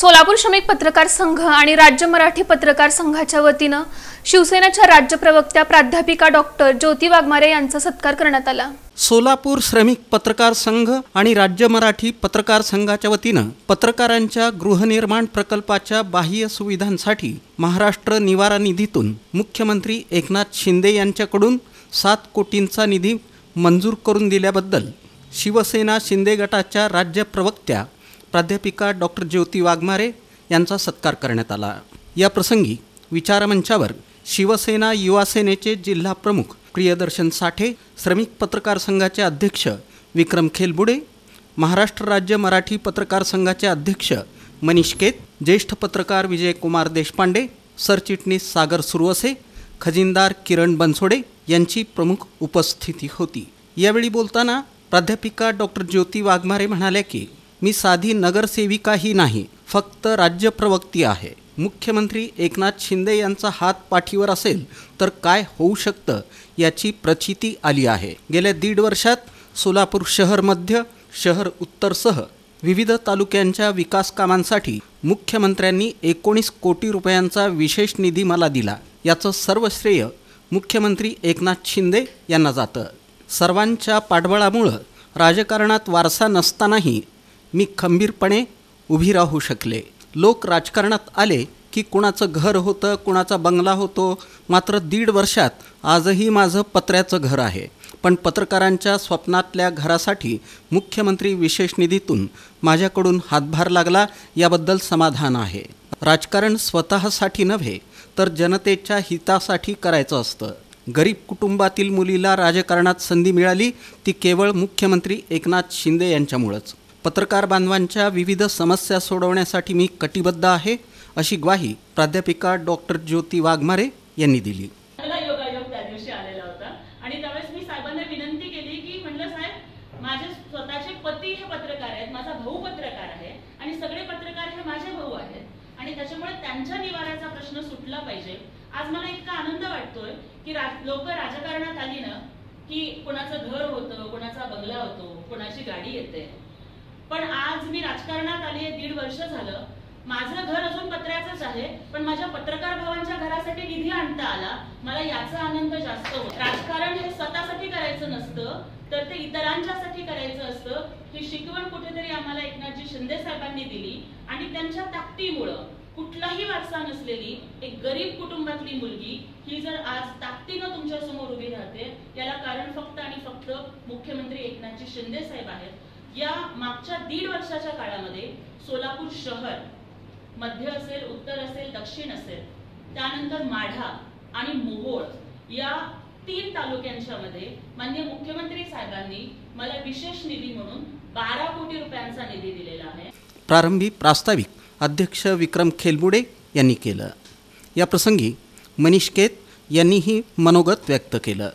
सोलापूर श्रमिक पत्रकार संघ आणि राज्य मराठी पत्रकार संघाच्या वतीने शिवसेनेच्या राज्य प्रवक्त्या प्राध्यापिका डॉक्टर ज्योती वाघमारे यांचा सत्कार करण्यात आला। सोलापूर श्रमिक पत्रकार संघ आणि राज्य मराठी पत्रकार संघाच्या वतीने पत्रकारांच्या गृहनिर्माण प्रकल्पाच्या बाह्य सुविधांसाठी महाराष्ट्र निवारा निधीतून मुख्यमंत्री एकनाथ शिंदे यांच्याकडून 7 कोटींचा निधी मंजूर करून दिल्याबद्दल शिवसेना शिंदे गटाच्या राज्य प्रवक्त्या प्राध्यापिका डॉक्टर ज्योती वाघमारे यांचा सत्कार करण्यात आला। या प्रसंगी विचारमंचावर शिवसेना युवा सेनेचे जिल्हा प्रमुख प्रियदर्शन साठे, श्रमिक पत्रकार संघाचे अध्यक्ष विक्रम खेलबुडे, महाराष्ट्र राज्य मराठी पत्रकार संघाचे अध्यक्ष मनीष केत, ज्येष्ठ पत्रकार विजयकुमार देशपांडे, सरचिटणीस सागर सुरवसे, खजिनदार किरण बनसोडे यांची प्रमुख उपस्थिती होती। यावेळी बोलताना प्राध्यापिका डॉक्टर ज्योती वाघमारे म्हणाल्या की मी साधी नगरसेविकाही नाही, फक्त राज्य प्रवक्ती आहे। मुख्यमंत्री एकनाथ शिंदे यांचा हात पाठीवर असेल तर काय होऊ शकतं याची प्रचिती आली आहे। गेल्या 1.5 वर्षात सोलापूर शहर मध्य, शहर उत्तरसह विविध तालुक्यांच्या विकास कामांसाठी मुख्यमंत्र्यांनी 19 कोटी रुपयांचा विशेष निधी मला दिला। याचं सर्व श्रेय मुख्यमंत्री एकनाथ शिंदे यांना जातं। सर्वांच्या पाठबळामुळे राजकारणात वारसा नसतानाही मी खंबीरपणे उभी राहू शकले। लोक राजकारणात आले की कुणाचं घर होतं, कुणाचा बंगला होतो, मात्र 1.5 वर्षात आजही माझं पत्र्याचं घर आहे। पण पत्रकारांच्या स्वप्नातल्या घरासाठी मुख्यमंत्री विशेष निधीतून माझ्याकडून हातभार लागला, याबद्दल समाधान आहे। राजकारण स्वतःसाठी नव्हे तर जनतेच्या हितासाठी करायचं असतं। गरीब कुटुंबातील मुलीला राजकारणात संधी मिळाली ती केवळ मुख्यमंत्री एकनाथ शिंदे यांच्यामुळेच। पत्रकार बांधवांच्या विविध समस्या सोडवण्यासाठी मी कटिबद्ध आहे, अशी ग्वाही प्राध्यापिका डॉक्टर ज्योती वाघमारे यांनी दिली। योगायोग त्या दिवशी आलेला होता आणि त्यावेळेस मी साहेबांना विनंती केली की म्हटलं साहेब, माझे स्वतःचे पती हे पत्रकार आहेत, माझा भाऊ पत्रकार आहे आणि सगळे पत्रकार हे माझे भाऊ आहेत आणि त्याच्यामुळे त्यांच्या निवाऱ्याचा प्रश्न सुटला पाहिजे। आज मला इतका आनंद वाटतोय की लोक राजकारणात आली ना की कोणाचं घर होतं, कोणाचा बंगला होतो, कोणाची गाडी येते, पण आज मी राजकारणात आली आहे 1.5 वर्ष झालं। माझं घर अजून पत्र्याचंच आहे, पण माझ्या पत्रकार भावांच्या घरासाठी निधी आणता आला, मला याचा आनंद जास्त होतो। राजकारण हे स्वतःसाठी करायचं नसतं तर ते इतरांच्यासाठी करायचं असतं। ही शिकवण कुठेतरी आम्हाला एकनाथजी शिंदे साहेबांनी दिली आणि त्यांच्या ताकदीमुळं कुठलाही वारसा नसलेली एक गरीब कुटुंबातली मुलगी ही जर आज ताकदीनं तुमच्या समोर उभी राहते, याला कारण फक्त आणि फक्त मुख्यमंत्री एकनाथजी शिंदे साहेब आहेत। या मागच्या 1.5 वर्षाच्या काळामध्ये सोलापूर शहर मध्य असेल, उत्तर असेल, दक्षिण असेल, त्यानंतर माढा आणि मोहोळ या 3 तालुक्यांच्या मध्ये माननीय मुख्यमंत्री साहेबांनी मला विशेष निधी म्हणून 12 कोटी रुपयांचा निधी दिलेला आहे। प्रारंभी प्रास्ताविक अध्यक्ष विक्रम खेलबुडे यांनी केलं। या प्रसंगी मनीष केत यांनीही मनोगत व्यक्त केलं।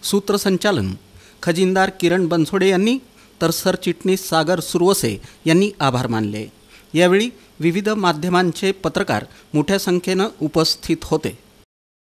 सूत्रसंचालन खजिनदार किरण बनसोडे यांनी तर सरचिटणीस सागर सुरवसे यांनी आभार मानले। यावेळी विविध माध्यमांचे पत्रकार मोठ्या संख्येने उपस्थित होते।